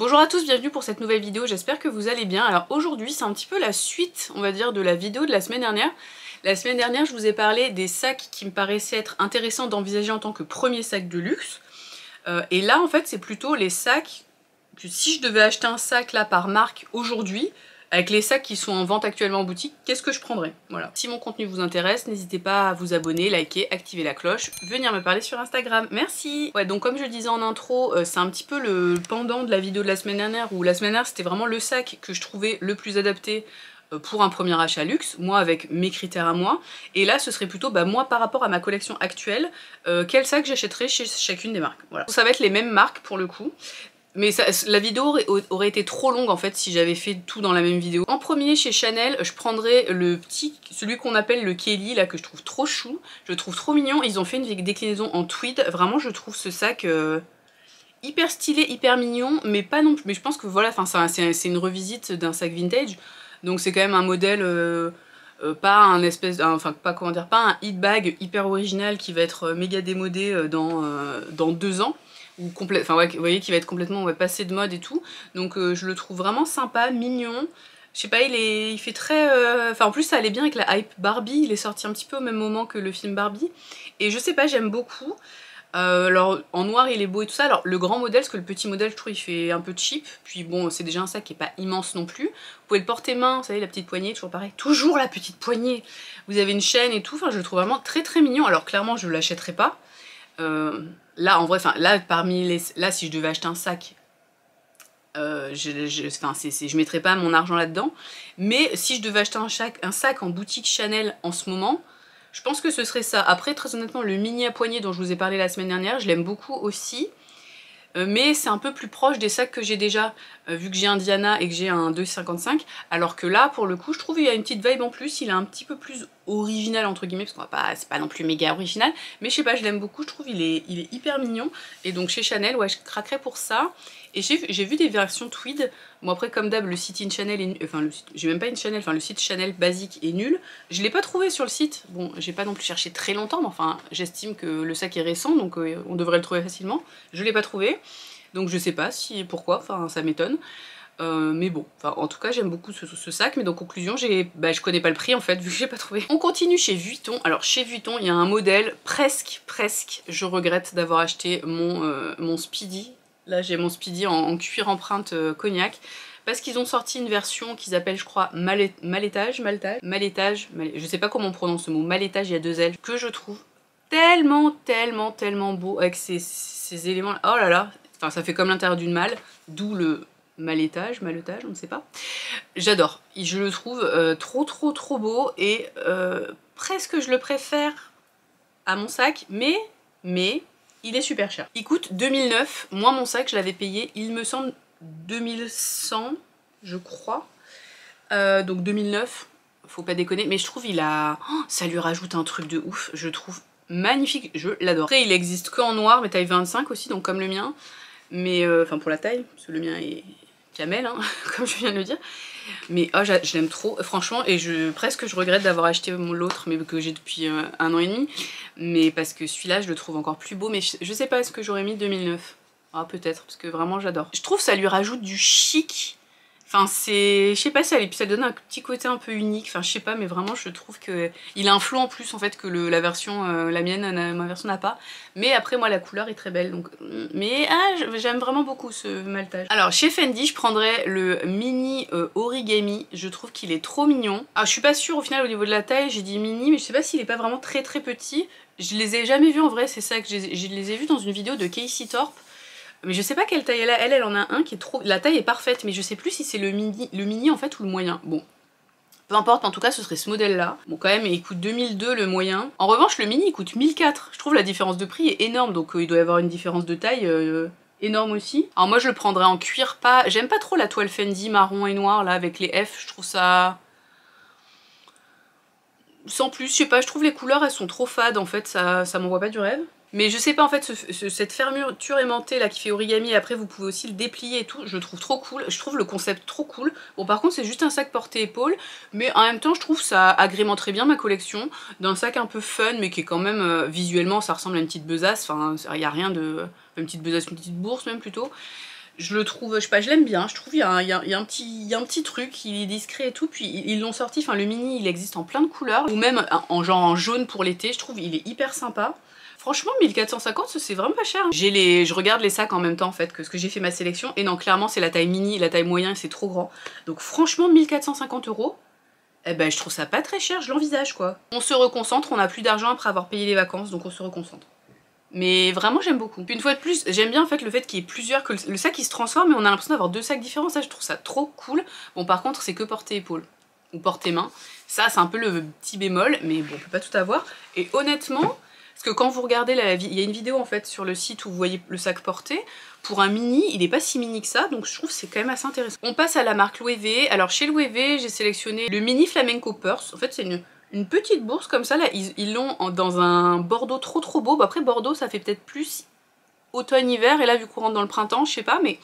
Bonjour à tous, bienvenue pour cette nouvelle vidéo, j'espère que vous allez bien. Alors aujourd'hui c'est un petit peu la suite, on va dire, de la vidéo de la semaine dernière. La semaine dernière je vous ai parlé des sacs qui me paraissaient être intéressants d'envisager en tant que premier sac de luxe. Et là en fait c'est plutôt les sacs que si je devais acheter un sac là par marque aujourd'hui, avec les sacs qui sont en vente actuellement en boutique, qu'est-ce que je prendrais? Voilà. Si mon contenu vous intéresse, n'hésitez pas à vous abonner, liker, activer la cloche, venir me parler sur Instagram. Merci! Ouais, donc comme je le disais en intro, c'est un petit peu le pendant de la vidéo de la semaine dernière, où la semaine dernière c'était vraiment le sac que je trouvais le plus adapté pour un premier achat luxe, moi avec mes critères à moi, et là ce serait plutôt moi par rapport à ma collection actuelle, quel sac j'achèterais chez chacune des marques. Voilà. Ça va être les mêmes marques pour le coup. Mais la vidéo aurait été trop longue en fait si j'avais fait tout dans la même vidéo. En premier chez Chanel, je prendrais celui qu'on appelle le Kelly là, que je trouve trop chou, je le trouve trop mignon. Ils ont fait une déclinaison en tweed, vraiment je trouve ce sac hyper stylé, hyper mignon, mais pas non plus. Mais je pense que voilà, c'est une revisite d'un sac vintage, donc c'est quand même un modèle pas un espèce, enfin pas comment dire, pas un hit bag hyper original qui va être méga démodé dans 2 ans. Enfin ouais, vous voyez qu'il va être complètement passé de mode et tout, donc je le trouve vraiment sympa, mignon. Je sais pas, il fait très... Enfin en plus ça allait bien avec la hype Barbie, il est sorti un petit peu au même moment que le film Barbie, et je sais pas, j'aime beaucoup. Alors en noir il est beau et tout ça, alors le grand modèle, parce que le petit modèle je trouve il fait un peu cheap, puis bon c'est déjà un sac qui est pas immense non plus. Vous pouvez le porter main, vous savez la petite poignée, toujours pareil, toujours la petite poignée. Vous avez une chaîne et tout, enfin je le trouve vraiment très très mignon, alors clairement je l'achèterai pas. Là en vrai, enfin là parmi les... Là si je devais acheter un sac, je mettrais pas mon argent là-dedans. Mais si je devais acheter un sac en boutique Chanel en ce moment, je pense que ce serait ça. Après très honnêtement le mini à poignée dont je vous ai parlé la semaine dernière, je l'aime beaucoup aussi. Mais c'est un peu plus proche des sacs que j'ai déjà, vu que j'ai un Diana et que j'ai un 2,55, alors que là pour le coup je trouve qu'il y a une petite vibe en plus, il est un petit peu plus original entre guillemets, parce qu'on c'est pas non plus méga original, mais je sais pas, je l'aime beaucoup, je trouve il est hyper mignon, et donc chez Chanel ouais je craquerais pour ça. Et j'ai vu des versions tweed. Bon après comme d'hab le site in Chanel est enfin j'ai même pas une Chanel, enfin le site Chanel basique est nul. Je l'ai pas trouvé sur le site, bon j'ai pas non plus cherché très longtemps, mais enfin j'estime que le sac est récent donc on devrait le trouver facilement. Je l'ai pas trouvé, donc je sais pas pourquoi, enfin ça m'étonne. Mais bon, enfin, en tout cas j'aime beaucoup ce sac, mais donc conclusion, je connais pas le prix en fait, vu que j'ai pas trouvé. On continue chez Vuitton. Alors chez Vuitton, il y a un modèle, presque, je regrette d'avoir acheté mon Speedy. Là j'ai mon Speedy en cuir empreinte cognac, parce qu'ils ont sorti une version qu'ils appellent je crois malétage, je sais pas comment on prononce ce mot, malétage, il y a 2 L, que je trouve tellement beau avec ces éléments là. Oh là là, enfin ça fait comme l'intérieur d'une malle, d'où le malétage, on ne sait pas. J'adore, je le trouve trop beau, et presque je le préfère à mon sac, mais il est super cher. Il coûte 2009, moi mon sac je l'avais payé, il me semble 2100 je crois, donc 2009, faut pas déconner, mais je trouve ça lui rajoute un truc de ouf, je trouve magnifique, je l'adore. Après il existe que en noir, mais taille 25 aussi, donc comme le mien, mais enfin pour la taille, parce que le mien est camel, hein, comme je viens de le dire. Mais oh, je l'aime trop, franchement, et presque je regrette d'avoir acheté l'autre, mais que j'ai depuis 1 an et demi. Mais parce que celui-là, je le trouve encore plus beau, mais je sais pas, est-ce que j'aurais mis 2009? Ah peut-être, parce que vraiment j'adore. Je trouve que ça lui rajoute du chic. Enfin je sais pas, ça donne un petit côté un peu unique, enfin je sais pas, mais vraiment je trouve que il a un flow en plus en fait que la version, la mienne, ma version n'a pas. Mais après moi la couleur est très belle, donc mais j'aime vraiment beaucoup ce maltage. Alors chez Fendi je prendrais le mini origami, je trouve qu'il est trop mignon. Alors je suis pas sûre au final au niveau de la taille, j'ai dit mini, mais je sais pas s'il est pas vraiment très petit. Je les ai jamais vus en vrai, c'est ça que je les ai vus dans une vidéo de Casey Thorpe. Mais je sais pas quelle taille elle en a un qui est trop... La taille est parfaite, mais je sais plus si c'est le mini en fait ou le moyen. Bon, peu importe, en tout cas ce serait ce modèle là. Bon quand même il coûte 2002 le moyen. En revanche le mini il coûte 1004. Je trouve la différence de prix est énorme, donc il doit y avoir une différence de taille énorme aussi. Alors moi je le prendrais en cuir, pas... J'aime pas trop la toile Fendi marron et noir là avec les F, je trouve ça... Sans plus, je sais pas, je trouve les couleurs elles sont trop fades en fait, ça m'envoie pas du rêve. Mais je sais pas en fait, cette fermeture aimantée là qui fait origami, après vous pouvez aussi le déplier et tout, je le trouve trop cool, je trouve le concept trop cool. Bon par contre c'est juste un sac porté-épaule, mais en même temps je trouve ça agrémente très bien ma collection, d'un sac un peu fun mais qui est quand même, visuellement ça ressemble à une petite besace, enfin il y a rien de... une petite besace, une petite bourse même plutôt. je le trouve, je sais pas, je l'aime bien, je trouve il y a un petit truc, il est discret et tout, puis ils l'ont sorti, enfin le mini il existe en plein de couleurs, ou même en genre en jaune pour l'été, je trouve il est hyper sympa. Franchement 1450 c'est vraiment pas cher. Je regarde les sacs en même temps en fait que ce que j'ai fait ma sélection, et non clairement c'est la taille mini, la taille moyen c'est trop grand. Donc franchement 1450 €, eh ben je trouve ça pas très cher, je l'envisage quoi. On se reconcentre, on a plus d'argent après avoir payé les vacances, donc on se reconcentre. Mais vraiment j'aime beaucoup. Puis une fois de plus, j'aime bien en fait le fait qu'il y ait plusieurs, que le sac il se transforme et on a l'impression d'avoir deux sacs différents, ça je trouve ça trop cool. Bon par contre c'est que portée-épaule ou portée-main, ça c'est un peu le petit bémol, mais bon on peut pas tout avoir. Et honnêtement, parce que quand vous regardez, il y a une vidéo en fait sur le site où vous voyez le sac porté, pour un mini, il est pas si mini que ça, donc je trouve que c'est quand même assez intéressant. On passe à la marque Loewe. Alors chez Loewe, j'ai sélectionné le mini flamenco purse, en fait c'est une petite bourse comme ça, là ils l'ont dans un bordeaux trop beau. Bah, après Bordeaux ça fait peut-être plus automne-hiver, et là vu qu'on rentre dans le printemps, je sais pas, mais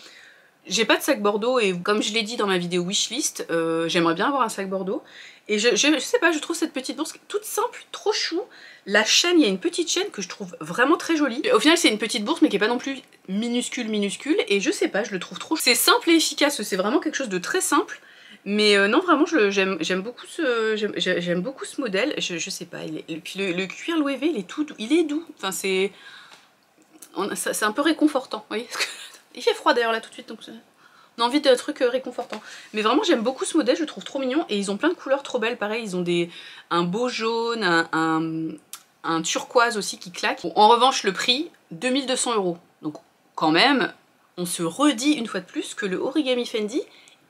j'ai pas de sac Bordeaux, et comme je l'ai dit dans ma vidéo wishlist, j'aimerais bien avoir un sac Bordeaux. Et je sais pas, je trouve cette petite bourse toute simple, trop chou. La chaîne, il y a une petite chaîne que je trouve vraiment très jolie. Au final c'est une petite bourse mais qui est pas non plus minuscule, et je sais pas, je le trouve trop chou. C'est simple et efficace, c'est vraiment quelque chose de très simple. Mais non vraiment j'aime beaucoup ce modèle, je sais pas, et puis le cuir Loewe il est tout doux, il est doux, enfin c'est un peu réconfortant, vous voyez. Il fait froid d'ailleurs là tout de suite, donc on a envie de trucs réconfortants. Mais vraiment j'aime beaucoup ce modèle, je le trouve trop mignon, et ils ont plein de couleurs trop belles, pareil ils ont un beau jaune, un turquoise aussi qui claque. Bon, en revanche le prix, 2200 €, donc quand même on se redit une fois de plus que le Origami Fendi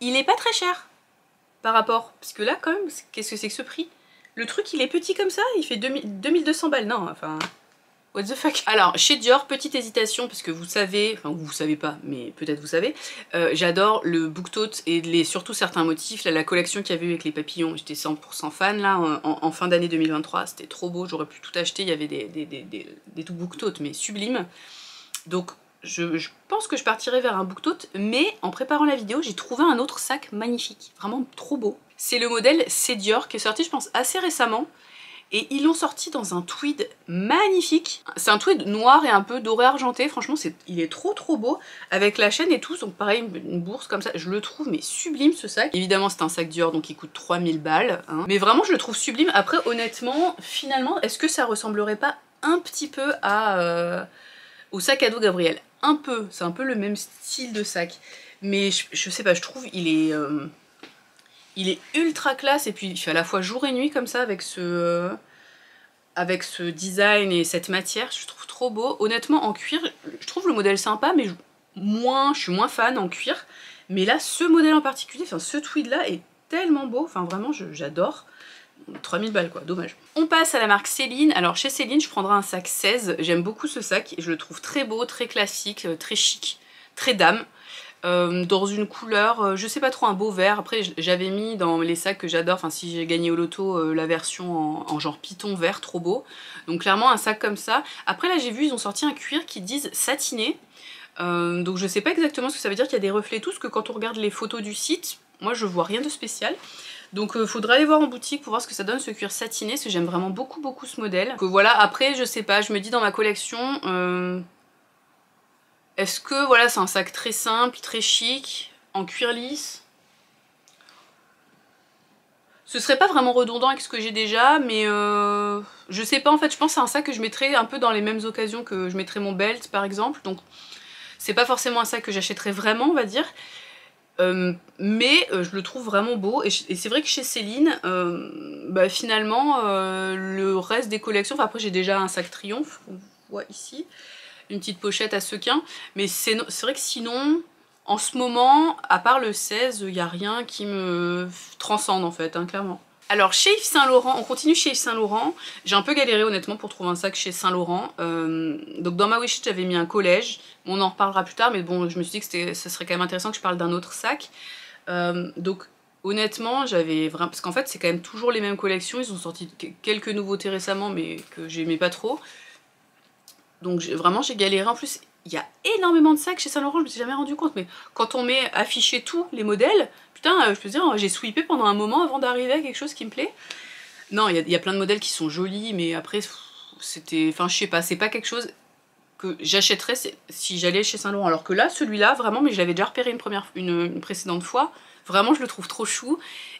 il est pas très cher par rapport, parce que là quand même, qu'est-ce que c'est que ce prix? Le truc il est petit comme ça, il fait 2200 balles, non enfin... What the fuck. Alors chez Dior, petite hésitation, parce que vous savez, enfin vous savez pas, mais peut-être vous savez, j'adore le book-tote et surtout certains motifs, là, la collection qu'il y avait eu avec les papillons, j'étais 100% fan là, en fin d'année 2023, c'était trop beau, j'aurais pu tout acheter, il y avait des tout book-tote, mais sublimes. Donc je pense que je partirai vers un book-tote, mais en préparant la vidéo, j'ai trouvé un autre sac magnifique, vraiment trop beau. C'est le modèle C'est Dior, qui est sorti je pense assez récemment, et ils l'ont sorti dans un tweed magnifique. C'est un tweed noir et un peu doré argenté, franchement il est trop beau, avec la chaîne et tout, donc pareil une bourse comme ça, je le trouve mais sublime ce sac. Évidemment c'est un sac Dior donc il coûte 3000 balles, hein. Mais vraiment je le trouve sublime. Après honnêtement, finalement, est-ce que ça ressemblerait pas un petit peu au sac à dos Gabrielle? Un peu, c'est un peu le même style de sac, mais je sais pas, je trouve il est ultra classe, et puis il fait à la fois jour et nuit comme ça avec ce design et cette matière, je trouve trop beau. Honnêtement en cuir, je trouve le modèle sympa, mais je suis moins fan en cuir. Mais là ce modèle en particulier, enfin ce tweed là est tellement beau, enfin vraiment j'adore. 3000 balles quoi, dommage. On passe à la marque Céline. Alors chez Céline je prendrai un sac 16, j'aime beaucoup ce sac, je le trouve très beau, très classique, très chic, très dame. Dans une couleur, je sais pas trop, un beau vert. Après j'avais mis dans les sacs que j'adore, enfin si j'ai gagné au loto, la version en genre python vert, trop beau. Donc clairement un sac comme ça. Après là j'ai vu ils ont sorti un cuir qui disent satiné, donc je sais pas exactement ce que ça veut dire, qu'il y a des reflets tous, que quand on regarde les photos du site, moi je vois rien de spécial. Donc faudra aller voir en boutique pour voir ce que ça donne ce cuir satiné, parce que j'aime vraiment beaucoup ce modèle. Donc voilà, après je sais pas, je me dis dans ma collection... Est-ce que voilà, c'est un sac très simple, très chic, en cuir lisse? Ce serait pas vraiment redondant avec ce que j'ai déjà, mais je sais pas en fait, je pense que c'est un sac que je mettrais un peu dans les mêmes occasions que je mettrais mon belt par exemple, donc c'est pas forcément un sac que j'achèterais vraiment on va dire, mais je le trouve vraiment beau, et c'est vrai que chez Céline, bah, finalement le reste des collections, enfin après j'ai déjà un sac Triomphe, on voit ici, une petite pochette à sequins, mais c'est vrai que sinon, en ce moment, à part le 16, il n'y a rien qui me transcende en fait, hein, clairement. Alors chez Yves Saint Laurent, on continue chez Yves Saint Laurent, j'ai un peu galéré honnêtement pour trouver un sac chez Saint Laurent, donc dans ma wishlist j'avais mis un collège, on en reparlera plus tard, mais bon je me suis dit que ça serait quand même intéressant que je parle d'un autre sac, donc honnêtement j'avais vraiment, parce qu'en fait c'est quand même toujours les mêmes collections, ils ont sorti quelques nouveautés récemment mais que j'aimais pas trop. Donc vraiment j'ai galéré, en plus il y a énormément de sacs chez Saint Laurent, je me suis jamais rendu compte, mais quand on met affiché tous les modèles, putain je peux dire j'ai sweepé pendant un moment avant d'arriver à quelque chose qui me plaît. Non il y a plein de modèles qui sont jolis, mais après c'était, enfin je sais pas, c'est pas quelque chose, que j'achèterais si j'allais chez Saint Laurent. Alors que là, celui-là, vraiment, mais je l'avais déjà repéré une précédente fois, vraiment je le trouve trop chou.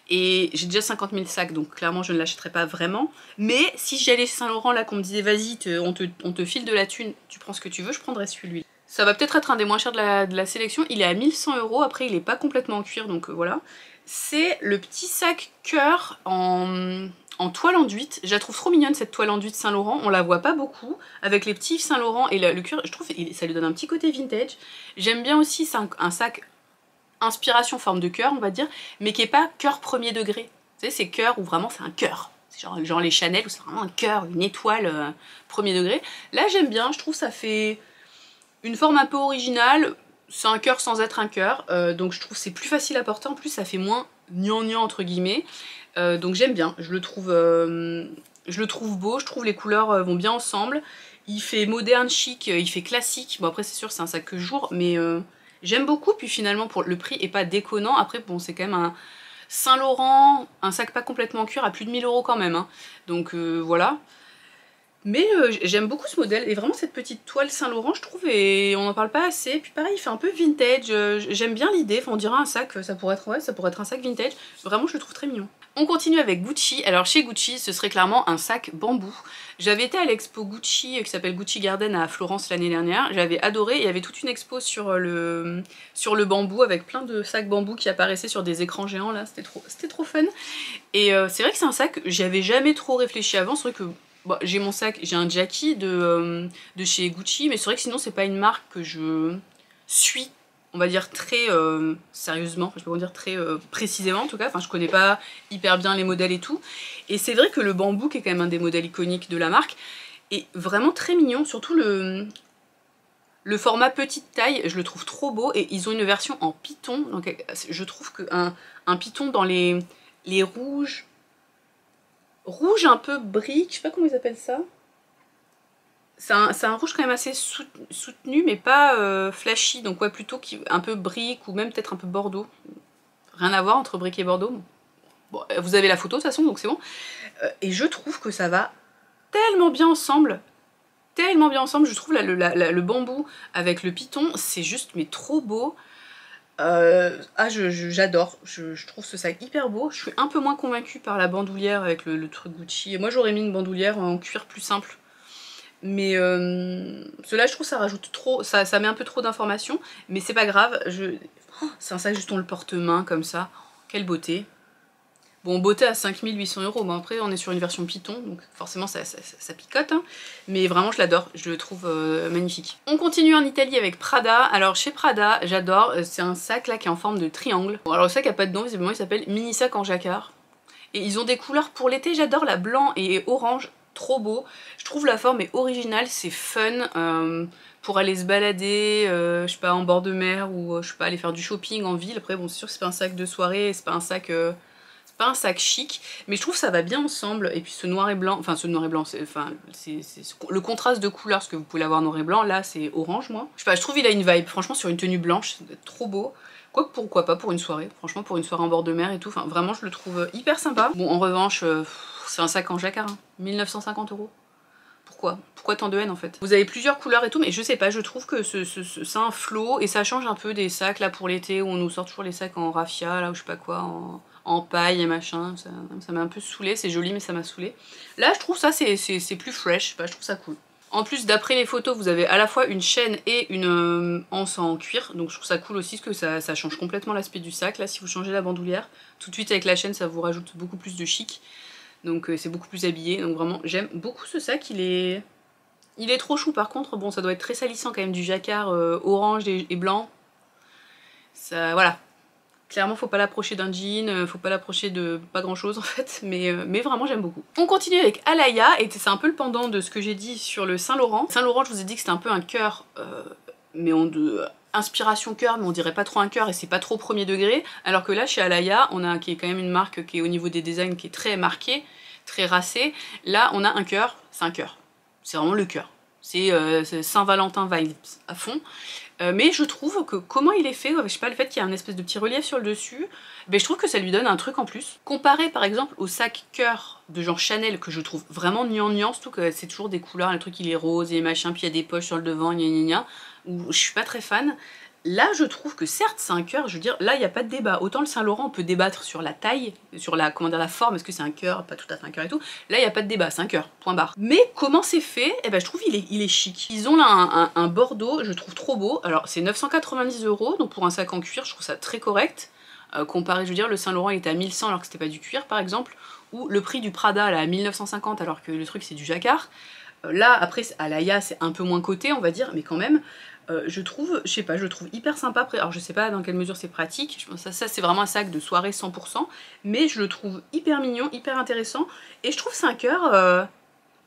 Et j'ai déjà 50 000 sacs, donc clairement je ne l'achèterai pas vraiment. Mais si j'allais chez Saint Laurent, là, qu'on me disait vas-y, on te file de la thune, tu prends ce que tu veux, je prendrais celui-là. Ça va peut-être être un des moins chers de la sélection, il est à 1100 €, après il est pas complètement en cuir, donc voilà. C'est le petit sac cœur en toile enduite. Je la trouve trop mignonne cette toile enduite Saint Laurent, on la voit pas beaucoup, avec les petits Saint Laurent et le cuir, je trouve que ça lui donne un petit côté vintage. J'aime bien aussi, c'est un sac inspiration forme de cœur on va dire, mais qui est pas cœur premier degré. Vous savez, c'est cœur où vraiment c'est un cœur. C'est genre les Chanel où c'est vraiment un cœur, une étoile premier degré. Là j'aime bien, je trouve ça fait une forme un peu originale. C'est un cœur sans être un cœur, donc je trouve c'est plus facile à porter, en plus ça fait moins gnangnan entre guillemets, donc j'aime bien, je le trouve beau, je trouve les couleurs vont bien ensemble, il fait moderne, chic, il fait classique, bon après c'est sûr c'est un sac que jour, mais j'aime beaucoup, puis finalement pour le prix est pas déconnant, après bon c'est quand même un Saint Laurent, un sac pas complètement en cuir à plus de 1000 € quand même, hein. Donc voilà. Mais j'aime beaucoup ce modèle, et vraiment cette petite toile Saint Laurent je trouve, et on n'en parle pas assez, puis pareil il fait un peu vintage, j'aime bien l'idée, enfin, on dirait un sac, ça pourrait être un sac vintage, vraiment je le trouve très mignon. On continue avec Gucci, alors chez Gucci ce serait clairement un sac bambou. J'avais été à l'expo Gucci qui s'appelle Gucci Garden à Florence l'année dernière, j'avais adoré, il y avait toute une expo sur le bambou avec plein de sacs bambou qui apparaissaient sur des écrans géants là, c'était trop fun. Et c'est vrai que c'est un sac, j'y avais jamais trop réfléchi avant, c'est vrai que bon, j'ai mon sac, j'ai un Jackie de chez Gucci, mais c'est vrai que sinon c'est pas une marque que je suis, on va dire très sérieusement, je peux pas dire très précisément en tout cas, enfin je connais pas hyper bien les modèles et tout, et c'est vrai que le bambou qui est quand même un des modèles iconiques de la marque est vraiment très mignon, surtout le format petite taille, je le trouve trop beau, et ils ont une version en python, donc je trouve qu'un python dans les rouges un peu brique, je sais pas comment ils appellent ça. C'est un rouge quand même assez soutenu, mais pas flashy, donc ouais, plutôt un peu brique ou même peut-être un peu bordeaux. Rien à voir entre brique et bordeaux. Bon, vous avez la photo de toute façon, donc c'est bon. Et je trouve que ça va tellement bien ensemble. Tellement bien ensemble, je trouve le bambou avec le python, c'est juste mais trop beau. J'adore, je trouve ce sac hyper beau. Je suis un peu moins convaincue par la bandoulière avec le truc Gucci. Moi j'aurais mis une bandoulière en cuir plus simple, mais cela je trouve ça rajoute trop, ça met un peu trop d'informations, mais c'est pas grave. C'est un sac juste on le porte-main comme ça, quelle beauté. Bon, beauté à 5800 €, mais après on est sur une version Python, donc forcément ça picote, hein. Mais vraiment je l'adore, je le trouve magnifique. On continue en Italie avec Prada. Alors chez Prada, j'adore, c'est un sac là qui est en forme de triangle. Bon, alors le sac a pas de nom, visiblement il s'appelle mini sac en jacquard. Et ils ont des couleurs pour l'été, j'adore, la blanc et orange, trop beau. Je trouve la forme est originale, c'est fun. Pour aller se balader, je sais pas, en bord de mer, ou je sais pas, aller faire du shopping en ville. Après bon c'est sûr que c'est pas un sac de soirée, c'est pas un sac chic, mais je trouve que ça va bien ensemble. Et puis ce noir et blanc, c'est le contraste de couleurs, parce que vous pouvez l'avoir noir et blanc, là c'est orange moi. Je sais pas, je trouve il a une vibe, franchement sur une tenue blanche, ça doit être trop beau. Quoique pourquoi pas pour une soirée, franchement pour une soirée en bord de mer et tout, enfin vraiment je le trouve hyper sympa. Bon en revanche, c'est un sac en jacquard, hein. 1950 €. Pourquoi tant de haine en fait? Vous avez plusieurs couleurs et tout, mais je sais pas, je trouve que c'est un flow, et ça change un peu des sacs là pour l'été où on nous sort toujours les sacs en raffia là ou je sais pas quoi, en paille et machin, ça m'a un peu saoulé, c'est joli mais ça m'a saoulé. Là je trouve ça c'est plus fresh, je trouve ça cool. En plus d'après les photos vous avez à la fois une chaîne et une anse en cuir, donc je trouve ça cool aussi parce que ça change complètement l'aspect du sac. Là si vous changez la bandoulière, tout de suite avec la chaîne ça vous rajoute beaucoup plus de chic, donc c'est beaucoup plus habillé, donc vraiment j'aime beaucoup ce sac, il est trop chou. Par contre bon ça doit être très salissant quand même, du jacquard orange et blanc, ça voilà. Clairement faut pas l'approcher d'un jean, faut pas l'approcher de pas grand chose en fait, mais vraiment j'aime beaucoup. On continue avec Alaïa, et c'est un peu le pendant de ce que j'ai dit sur le Saint Laurent. Saint Laurent je vous ai dit que c'était un peu un cœur, mais inspiration cœur, mais on dirait pas trop un cœur et c'est pas trop premier degré, alors que là chez Alaïa, qui est quand même une marque qui est au niveau des designs qui est très marquée, très racée, là on a un cœur, c'est un cœur. C'est vraiment le cœur. C'est Saint-Valentin vibes à fond. Mais je trouve que comment il est fait, je sais pas, le fait qu'il y a un espèce de petit relief sur le dessus, je trouve que ça lui donne un truc en plus. Comparé par exemple au sac cœur de genre Chanel que je trouve vraiment gnangnan, surtout que c'est toujours des couleurs, le truc il est rose et machin, puis il y a des poches sur le devant, gna gna gna, où je suis pas très fan. Là, je trouve que certes, c'est un cœur, je veux dire, là, il n'y a pas de débat. Autant le Saint-Laurent, on peut débattre sur la taille, sur la, comment dire, la forme, est-ce que c'est un cœur, pas tout à fait un cœur et tout. Là, il n'y a pas de débat, c'est un cœur, point barre. Mais comment c'est fait, je trouve il est chic. Ils ont là un bordeaux, je trouve trop beau. Alors, c'est 990 €, donc pour un sac en cuir, je trouve ça très correct. Comparé, je veux dire, le Saint-Laurent, il était à 1100 alors que c'était pas du cuir, par exemple. Ou le prix du Prada, là, à 1950 alors que le truc, c'est du jacquard. Là, après, à l'Aya, c'est un peu moins coté, on va dire, mais quand même... je trouve, je sais pas, je le trouve hyper sympa. Alors je sais pas dans quelle mesure c'est pratique, je pense que ça c'est vraiment un sac de soirée 100%, mais je le trouve hyper mignon, hyper intéressant, et je trouve c'est un cœur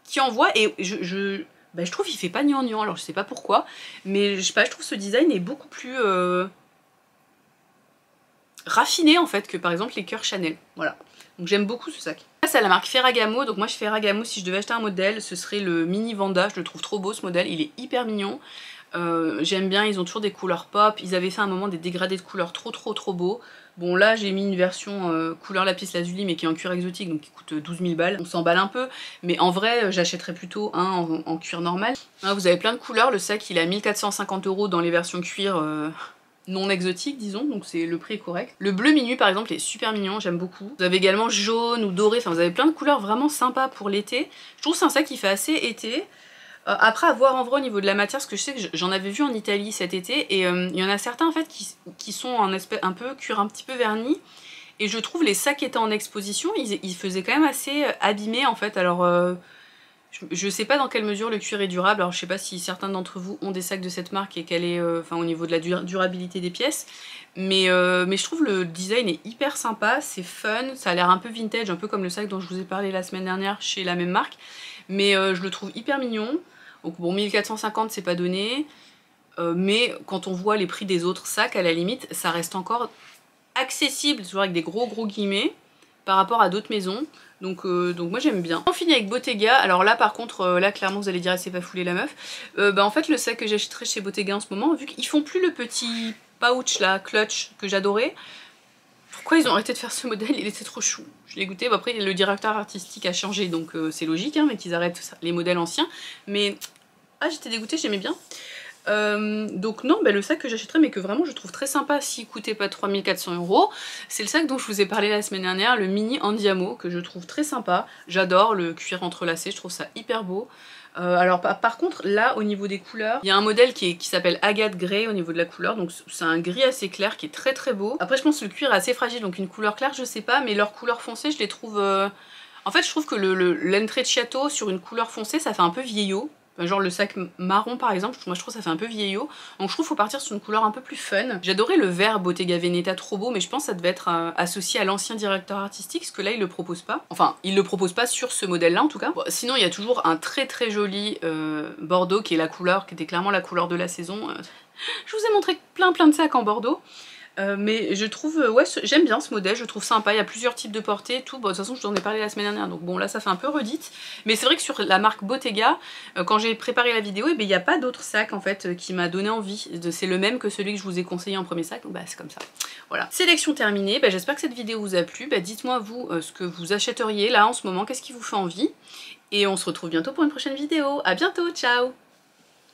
qui envoie, et je trouve qu'il fait pas gnangnan, alors je sais pas pourquoi, mais je sais pas, je trouve ce design est beaucoup plus raffiné en fait que par exemple les cœurs Chanel, voilà. Donc j'aime beaucoup ce sac. Là c'est la marque Ferragamo, donc moi je Ferragamo, si je devais acheter un modèle, ce serait le Mini Vanda, je le trouve trop beau ce modèle, il est hyper mignon. J'aime bien, ils ont toujours des couleurs pop, ils avaient fait un moment des dégradés de couleurs trop beaux. Bon là j'ai mis une version couleur lapis lazuli mais qui est en cuir exotique donc qui coûte 12 000 balles, on s'emballe un peu, mais en vrai j'achèterais plutôt un en cuir normal. Là, vous avez plein de couleurs, le sac il est à 1450 € dans les versions cuir non exotiques disons, donc c'est le prix est correct. Le bleu minuit par exemple est super mignon, j'aime beaucoup. Vous avez également jaune ou doré, enfin vous avez plein de couleurs vraiment sympas pour l'été. Je trouve que c'est un sac qui fait assez été. Après à voir en vrai au niveau de la matière, parce que je sais que j'en avais vu en Italie cet été, et il y en a certains en fait qui sont un peu cuir un petit peu verni, et je trouve les sacs qui étaient en exposition, ils faisaient quand même assez abîmés en fait. Alors je sais pas dans quelle mesure le cuir est durable, alors je sais pas si certains d'entre vous ont des sacs de cette marque et quelle est, enfin au niveau de la durabilité des pièces, mais je trouve le design est hyper sympa, c'est fun, ça a l'air un peu vintage, un peu comme le sac dont je vous ai parlé la semaine dernière chez la même marque, mais je le trouve hyper mignon. Donc bon, 1450 c'est pas donné, mais quand on voit les prix des autres sacs, à la limite, ça reste encore accessible, toujours avec des gros guillemets, par rapport à d'autres maisons. Donc moi j'aime bien. On finit avec Bottega. Alors là par contre, là clairement vous allez dire c'est pas foulé la meuf. En fait le sac que j'achèterais chez Bottega en ce moment, vu qu'ils font plus le petit pouch là, clutch, que j'adorais, pourquoi ils ont arrêté de faire ce modèle? Il était trop chou. Je l'ai goûté. Bon, après, le directeur artistique a changé, donc c'est logique, hein, mais qu'ils arrêtent les modèles anciens. Mais j'étais dégoûtée, j'aimais bien. Donc non, le sac que j'achèterais, mais que vraiment je trouve très sympa s'il coûtait pas 3400 €, c'est le sac dont je vous ai parlé la semaine dernière, le Mini Andiamo, que je trouve très sympa. J'adore le cuir entrelacé, je trouve ça hyper beau. Alors par contre là au niveau des couleurs, il y a un modèle qui s'appelle Agate Grey au niveau de la couleur, donc c'est un gris assez clair qui est très beau. Après je pense que le cuir est assez fragile, donc une couleur claire je sais pas, mais leur couleur foncée je les trouve... En fait je trouve que l'Entrecciato sur une couleur foncée ça fait un peu vieillot. Genre le sac marron par exemple, moi je trouve ça fait un peu vieillot, donc je trouve qu'il faut partir sur une couleur un peu plus fun. J'adorais le vert Bottega Veneta, trop beau, mais je pense que ça devait être associé à l'ancien directeur artistique, parce que là il le propose pas. Enfin, il le propose pas sur ce modèle là en tout cas. Bon, sinon il y a toujours un très joli bordeaux qui est la couleur, qui était clairement la couleur de la saison. Je vous ai montré plein de sacs en bordeaux. Mais je trouve, ouais, j'aime bien ce modèle, je trouve sympa, il y a plusieurs types de portées et tout. Bon, de toute façon je vous en ai parlé la semaine dernière, donc bon là ça fait un peu redite. Mais c'est vrai que sur la marque Bottega, quand j'ai préparé la vidéo, il n'y a pas d'autre sac en fait qui m'a donné envie. C'est le même que celui que je vous ai conseillé en premier sac, donc c'est comme ça. Voilà, sélection terminée, j'espère que cette vidéo vous a plu. Dites-moi vous ce que vous achèteriez là en ce moment, qu'est-ce qui vous fait envie. Et on se retrouve bientôt pour une prochaine vidéo, à bientôt, ciao!